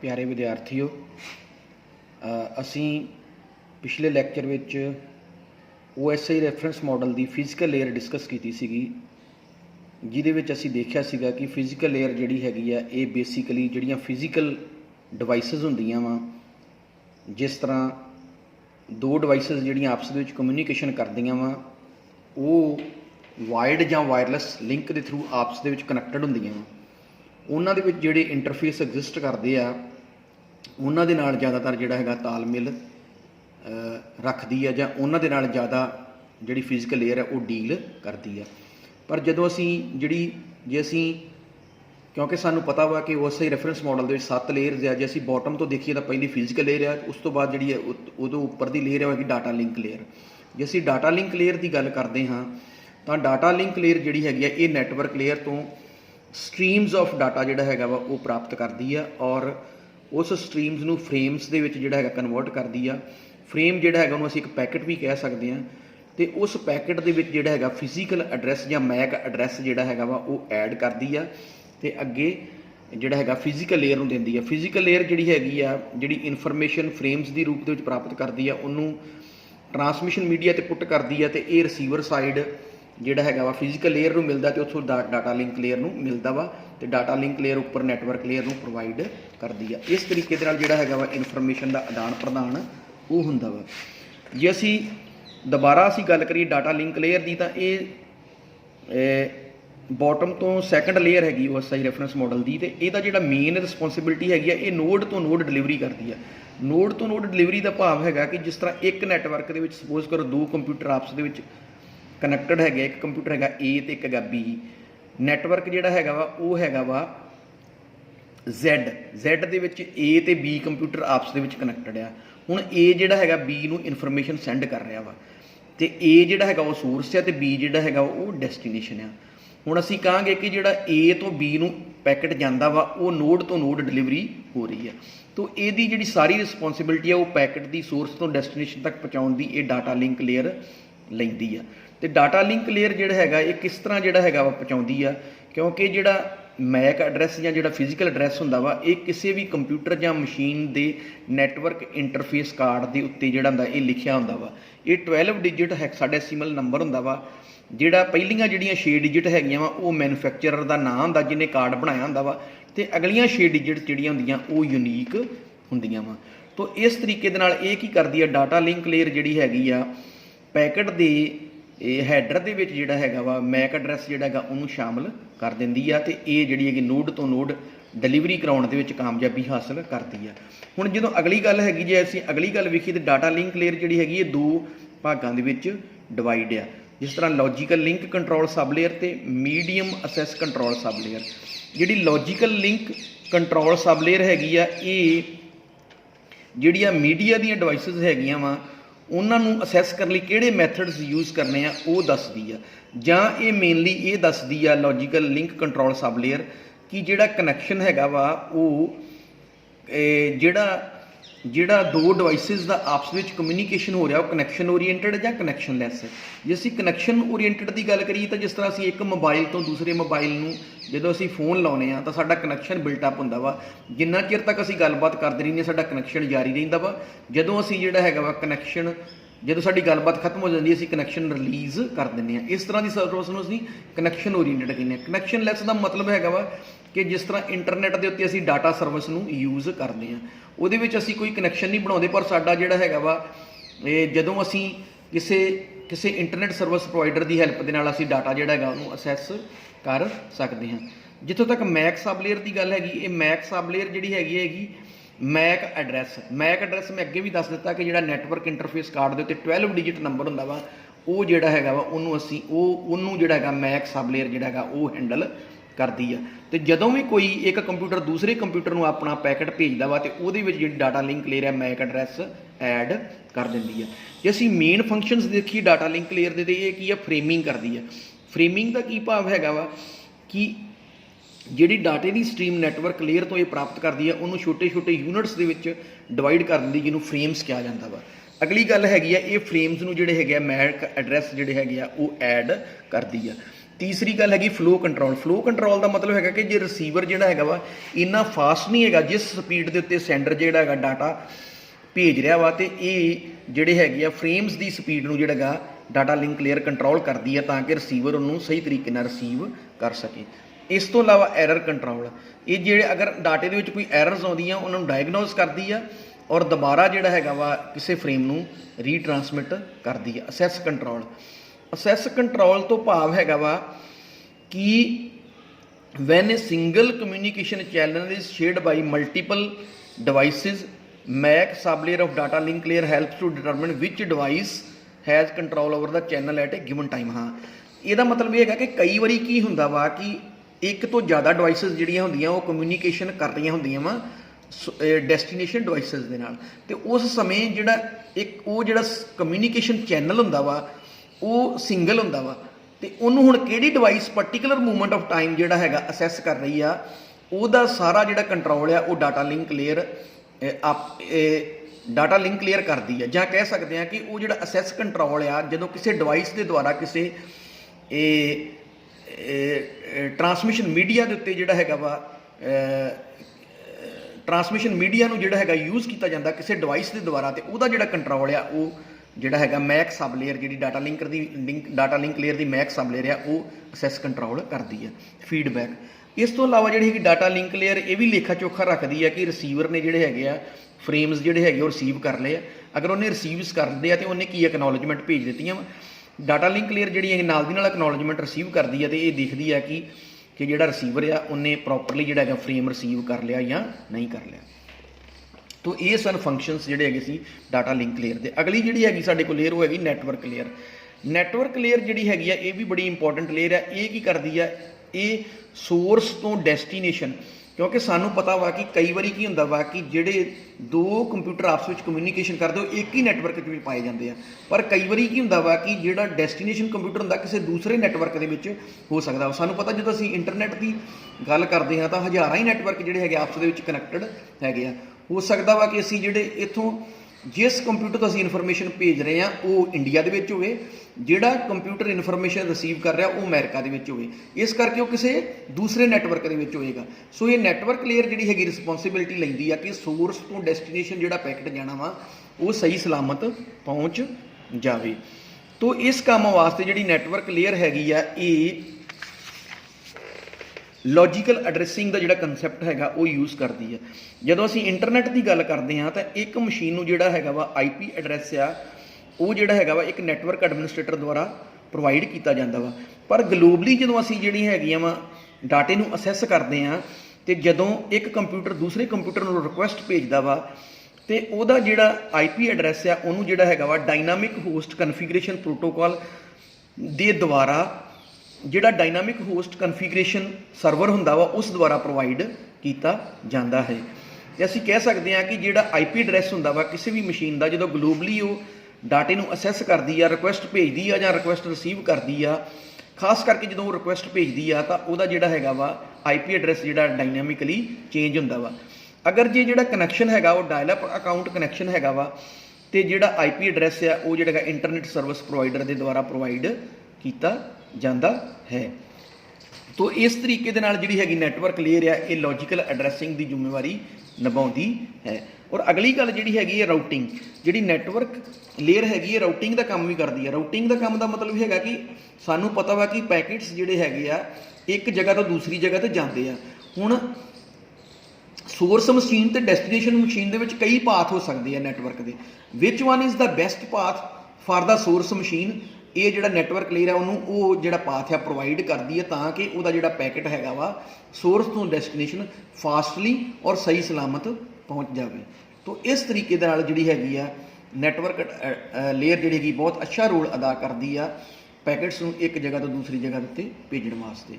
प्यारे विद्यार्थियों, असी पिछले लैक्चर विच OSI रैफरेंस मॉडल की फिजिकल लेयर डिस्कस की सीगी, जिहदे विच असी देखिया सीगा कि फिजिकल लेयर जिहड़ी हैगी आ ये बेसिकली जिहड़ियां फिजिकल डिवाइसिस हुंदियां वा, जिस तरह दो डिवाइसिस जिहड़ियां आपस दे विच कम्यूनीकेशन करदियां वा वो वायर्ड जां वायरलैस लिंक के थ्रू आपस दे विच कनैक्टड हुंदियां वा। उन्हां दे विच जिहड़े इंटरफेस एग्जिस्ट करते आ उन्हां दे नाल ज़्यादातर जिहड़ा हैगा तालमेल रखदी है, जां उन्हां दे नाल ज़्यादा जिहड़ी फिजिकल लेयर है वो डील करती है। पर जदों असी जिहड़ी जे असी क्योंकि सानू पता वा कि OSI रैफरेंस मॉडल दे विच 7 लेयर्स आ, जे असी बॉटम तो देखिए तो पहली फिजिकल लेयर है, उस तो बाद जिहड़ी है उहदे उपर दी लेयर है डाटा लिंक लेयर। जे असी डाटा लिंक लेयर की गल करते हाँ तो डाटा लिंक लेयर जिहड़ी हैगी है ये नैटवर्क लेयर तो स्ट्रीम्स ऑफ डाटा जिहड़ा हैगा वा वो प्राप्त करती है और उस स्ट्रीम्स नू फ्रेम्स दे विच जिहड़ा हैगा कन्वर्ट करती है। फ्रेम जिहड़ा हैगा उहनूं असीं एक पैकेट भी कह सकते हैं, तो उस पैकेट दे विच जिहड़ा हैगा फिजिकल एड्रैस या मैक एड्रैस जिहड़ा हैगा वा वो ऐड करती है ते अगे जिहड़ा हैगा फिजिकल लेयर नूं दिंदी है। फिजिकल लेयर जिहड़ी हैगी आ जिहड़ी इनफॉर्मेशन फ्रेम्स की रूप दे विच प्राप्त करती है, उहनूं ट्रांसमिशन मीडिया ते पुट करती है, तो ये रिसीवर साइड जिहड़ा हैगा वा फिजिकल लेयर नूं मिलदा ते उत्थों डाटा लिंक लेयर नूं मिलदा वा, ते डाटा लिंक लेयर उपर नैटवर्क लेयर नूं प्रोवाइड करदी है। इस तरीके दे नाल जिहड़ा हैगा वा इनफॉर्मेशन दा आदान प्रदान वो हुंदा वा। जे असी दोबारा असी गल करिए डाटा लिंक लेयर की, तो ये बॉटम तो सैकेंड लेयर हैगी OSI रैफरेंस मॉडल की, तो यदा जिहड़ा मेन रिस्पोंसिबिलिटी हैगी ये नोड तो नोड डिलीवरी करती है। नोड तो नोड डिलीवरी का भाव है कि जिस तरह एक नैटवर्क के सपोज करो दो कंप्यूटर आपस के कनैक्टड है, एक कंप्यूटर है A तो एक है B, नैटवर्क जिहड़ा हैगा वा वो हैगा वा Z दे विच A ते B कंप्यूटर आपस दे विच कनैक्टड आ। हुण A जिहड़ा हैगा B नूं इनफॉर्मेशन सेंड कर रहा वा, ते A जिहड़ा हैगा वो सोर्स है, ते B जिहड़ा हैगा वो डेस्टिनेशन आ। हुण असीं कहांगे कि जिहड़ा A तो B नूं पैकेट जांदा वा वो नोड तो नोड डिलीवरी हो रही है, तो इहदी जिहड़ी सारी रिस्पोंसिबिलिटी है वो पैकेट की सोर्स तो डेस्टिनेशन तक पहुँचाउण दी ये डाटा लिंक लेयर लैंदी है। तो डाटा लिंक लेयर जिहड़ा हैगा ये किस तरह जिहड़ा हैगा वा पहुँचाउंदी है, क्योंकि जिहड़ा मैक एड्रैस या जिहड़ा फिजिकल एड्रैस हुंदा वा ये किसी भी कंप्यूटर या मशीन के नैटवर्क इंटरफेस कार्ड के उत्ते जिहड़ा हुंदा ये लिखिया हुंदा वा। ये 12 डिजिट हेक्साडेसिमल नंबर हुंदा वा, जिहड़ा पहलियां जिहड़ियां 6 डिजिट हैगियां वा वो मैन्युफैक्चरर का नाम हुंदा जिन्हें कार्ड बनाया हुंदा वा, ते अगलियां 6 डिजिट जिहड़ियां हुंदियां वो यूनीक हुंदियां वा। तो इस तरीके दे नाल ये की करदी है डाटा लिंक लेयर जिहड़ी हैगी आ पैकेट दे हैडर दे विच जिहड़ा हैगा वा मैक एड्रैस जिहड़ा हैगा उहनूं शामिल कर दिंदी आ, ते ये जिहड़ी हैगी नोड तो नोड डिलीवरी कराउण दे विच कामयाबी हासिल करती है। हुण जदों अगली गल हैगी जे असीं अगली गल वेखीए तो डाटा लिंक लेयर जिहड़ी हैगी ये दो भागां दे विच डिवाइड आ, जिस तरह logical link control sub layer ते medium access control sub layer. जिहड़ी logical link control sub layer हैगी आ ये जिहड़ियां मीडिया दीयां डिवाइसिस हैगियां वा उन्होंने असैस करने लई किहड़े मैथड्स यूज़ करने आ वो दसदी आ, जां ये मेनली ये दसदी आ logical link control sub layer कि जिहड़ा कनैक्शन हैगा वा वो जिहड़ा दो डिवाइसिस का आपस में कम्यूनीकेशन हो रहा वो कनैक्शन ओरीएंटेड या कनैक्शन लैस। जे असीं कनैक्शन ओरीएंटेड की गल करिए तो जिस तरह असीं एक मोबाइल तो दूसरे मोबाइल नूं जदों असीं फोन लाउने आ तो साडा कनैक्शन बिल्टअप हुंदा वा, जिन्ना चिर तक असीं गलबात करदे रहिंदे साडा कनैक्शन जारी रहिंदा वा। जदों असीं जिहड़ा हैगा वा कनैक्शन जदों साडी गलबात खत्म हो जाती असीं कनैक्शन रिलीज़ कर दिंदे आ। इस तरह की सर्विस नूं असीं कनैक्शन ओरीएंटेड कहने। कनैक्शन लैस का मतलब हैगा वा कि जिस तरह इंटरनैट के उत्ते असीं डाटा सर्विस नूं यूज़ करते हैं उहदे विच असीं कोई कनैक्शन नहीं बनाउंदे, पर साडा जिहड़ा हैगा वा जदों असीं किसी इंटरनैट सर्विस प्रोवाइडर की हैल्प दे नाल असीं डाटा जिहड़ा हैगा उहनूं असैस कर सकते हैं। जिथों तक मैक सब लेयर की गल हैगी, ये मैक सब लेयर जिहड़ी हैगी मैक एड्रैस मैं अगे भी दस दिता कि जिहड़ा नैटवर्क इंटरफेस कार्ड के उत्ते 12 डिजिट नंबर हुंदा वा वो जिहड़ा हैगा वा उहनूं असीं उहनूं जिहड़ा हैगा मैक सब लेयर जिहड़ा हैगा वो हैंडल करती है। तो जदों भी कोई एक कंप्यूटर दूसरे कंप्यूटर नूं अपना पैकेट भेजदा वा तो उहदे विच जिहड़ी डाटा लिंक लेयर है मैक एड्रैस ऐड कर दिंदी है। जे असीं मेन फंक्शनस देखिए डाटा लिंक लेयर दे ये की है फ्रेमिंग करती है। फ्रेमिंग का की भाव हैगा वा कि जिहड़ी डाटे की स्ट्रीम नैटवर्क लेयर तो ये प्राप्त करती है उन्होंने छोटे छोटे यूनिट्स के विच डिवाइड कर दिंदी जिन्होंने फ्रेम्स कहा जाता वा। अगली गल हैगी है ये फ्रेम्स नूं जिहड़े हैगे मैक एड्रैस जिहड़े हैगे आ वो ऐड करती है। तीसरी गल हैगी फ्लो कंट्रोल। फ्लो कंट्रोल का मतलब हैगा कि जे रिसीवर जिहड़ा हैगा वा इन्ना फास्ट नहीं हैगा जिस स्पीड के उत्ते सैंडर जिहड़ा हैगा डाटा भेज रहा वा, तो ये जिहड़े हैगे आ फ्रेम्स की स्पीड नूं जिहड़ा गा डाटा लिंक लेयर कंट्रोल करती है ताकि रिसीवर उन्होंने सही तरीके नाल रिसीव कर सके। इस तो इलावा एरर कंट्रोल, ये जिहड़े अगर डाटे दे विच कोई एरर्स आउंदियां उन्होंने डायगनोज करती है और दोबारा जिहड़ा हैगा वा किसी फ्रेम नूं रीट्रांसमिट करती है। असैस कंट्रोल, असैस कंट्रोल तो भाव हैगा वा कि when a single communication channel is shared by multiple devices MAC sub layer of data link layer help to determine which device has control over the channel at a given time. हाँ, ਇਹਦਾ मतलब ये है कि कई वारी की हुंदा वा कि एक तो ज़्यादा डिवाइसिस जिहड़ियां हुंदियां वो कम्यूनीकेशन कर रही हुंदियां वा डेस्टिनेशन डिवाइसिस दे नाल, ते उस समय जिहड़ा एक वो जिहड़ा कम्यूनीकेशन चैनल हुंदा वा वो सिंगल हुंदा वा, ते उहनूं हुण किहड़ी device particular movement of time जिहड़ा हैगा असैस कर रही आ, ਉਹਦਾ ਸਾਰਾ ਜਿਹੜਾ ਕੰਟਰੋਲ ਆ ਉਹ data link layer data link layer करती है। ਜਾਂ कह सकते हैं कि वो जो असैस कंट्रोल आ जो किसी डिवाइस के द्वारा किसी ट्रांसमिशन मीडिया के उत्ते जिहड़ा हैगा वा ट्रांसमिशन मीडिया नूं जिहड़ा हैगा यूज़ किया जाता किसी डिवाइस के द्वारा, तो वह जिहड़ा कंट्रोल आ वो जिहड़ा हैगा मैक सब लेयर जी डाटा लिंक लेयर की मैक सब लेयर आ वो असैस कंट्रोल करती है। फीडबैक, इस तो इलावा जिहड़ी डाटा लिंक लेयर ये भी लेखा चोखा रखती है कि रिसीवर ने जिहड़े हैगे आ फ्रेम्स जिहड़े हैगे रिसीव कर ले, अगर उन्हें रिसीव कर दिया तो उन्हें की एक्नॉलेजमेंट भेज दी। डाटा लिंक लेयर जिहड़ी नाल दी नाल एक्नॉलेजमेंट रिसीव करती है तो ये देखती है कि जिहड़ा रिसीवर आ उन्हें प्रॉपरली जिहड़ा हैगा फ्रेम रिसीव कर लिया या नहीं कर लिया। तो ये सन फंक्शनस जिहड़े हैगे सी डाटा लिंक लेयर दे। अगली जिहड़ी हैगी साडे कोल लेयर वो हैगी नैटवर्क लेयर। नैटवर्क लेयर जिहड़ी हैगी आ ये भी बड़ी इंपॉर्टेंट लेयर है। ये की करदी है, ये सोर्स तो डेस्टीनेशन, क्योंकि सानू पता वा कि कई बारी की हुंदा वा कि जिहड़े दो कंप्यूटर आपस में कम्यूनीकेशन करते हो एक ही नैटवर्क में पाए जाते हैं, पर कई बारी की हुंदा वा कि जिहड़ा डेस्टीनेशन कंप्यूटर हुंदा किसी दूसरे नैटवर्क दे विच हो सकदा वा। सानू पता जो असीं इंटरनेट की गल करते हैं तो हज़ारां ही नैटवर्क जिहड़े हैगे आपस दे विच कनैक्टड हैगे आ। हो सकता वा कि असीं जिहड़े इत्थों जिस कंप्यूटर तो असीं इन्फॉर्मेशन भेज रहे हैं वो इंडिया दे विच होवे, जिहड़ा कंप्यूटर इन्फॉर्मेशन रिसीव कर रहा वो अमेरिका दे विच होवे, इस करके वो किसी दूसरे नैटवर्क दे विच होएगा। सो ये नैटवर्क लेयर जिहड़ी हैगी रिस्पोंसिबिलिटी लैंदी आ कि सोर्स तो डेस्टिनेशन जिहड़ा पैकेट जाना वा वो सही सलामत पहुँच जावे। तो इस काम वास्ते जिहड़ी नैटवर्क लेयर हैगी आ ये लॉजिकल एड्रैसिंग का जिहड़ा कंसैप्ट हैगा वो यूज़ करती है। जदों असीं इंटरनेट की गल करते हैं तो एक मशीन नूं जिहड़ा हैगा वा IP एड्रैस आ वो जिहड़ा हैगा वा एक नैटवर्क एडमिनिस्ट्रेटर द्वारा प्रोवाइड किया जाता वा। पर ग्लोबली जदों असीं जिहड़ी हैगियां वा डाटे नूं असैस करते हैं तो जदों एक कंप्यूटर दूसरे कंप्यूटर नूं रिक्वेस्ट भेजदा वा तो उहदा जिहड़ा IP एड्रैस आ उहनूं जिहड़ा हैगा वा डायनामिक होस्ट कन्फिगरेशन प्रोटोकॉल दे द्वारा जिहड़ा डायनामिक होस्ट कन्फिगरेशन सर्वर हुंदा वा उस द्वारा प्रोवाइड किया जाता है। तो असीं कह सकते हैं कि जिहड़ा IP एड्रैस हुंदा वा किसी भी मशीन का जो ग्लोबली वो डाटे नूं असैस करती है, रिक्वेस्ट भेजती है या रिक्वेस्ट रिसीव करती है, खास करके जो वो रिक्वेस्ट भेजती है तो वह जिहड़ा हैगा वा IP एड्रैस जिहड़ा डायनामिकली चेंज हुंदा वा। अगर जे जिहड़ा कनैक्शन हैगा वो डायल अप अकाउंट कनैक्शन हैगा वा तो जिहड़ा IP एड्रैस है वो जिहड़ा इंटरनेट सर्विस प्रोवाइडर के द्वारा प्रोवाइड किया जाता है। तो इस तरीके दे नाल जिहड़ी हैगी नैटवर्क लेयर है ये लॉजिकल एड्रैसिंग की जिम्मेवारी निभाउंदी है। और अगली गल जिहड़ी हैगी है राउटिंग, जिहड़ी नैटवर्क लेयर हैगी है राउटिंग का काम भी करती है। राउटिंग का काम का मतलब हैगा कि सानू पता वा कि पैकेट्स जिहड़े हैगे आ एक जगह तो दूसरी जगह ते जाते हैं। हुण सोर्स मशीन ते डेस्टिनेशन मशीन दे विच कई पाथ हो सकते हैं नैटवर्क के, which one is the best path for the source machine. ये जिहड़ा नैटवर्क लेयर है उन्होंने वो जिहड़ा पाथ है प्रोवाइड करती है ताकि वह जिहड़ा पैकेट हैगा वा सोर्स तो डेस्टिनेशन फास्टली और सही सलामत पहुँच जाए। तो इस तरीके दे नाल जिहड़ी हैगी आ नैटवर्क लेयर जिहड़ी हैगी बहुत अच्छा रोल अदा करती है पैकेट्स नूं एक जगह तो दूसरी जगह उत्ते भेजण वास्ते।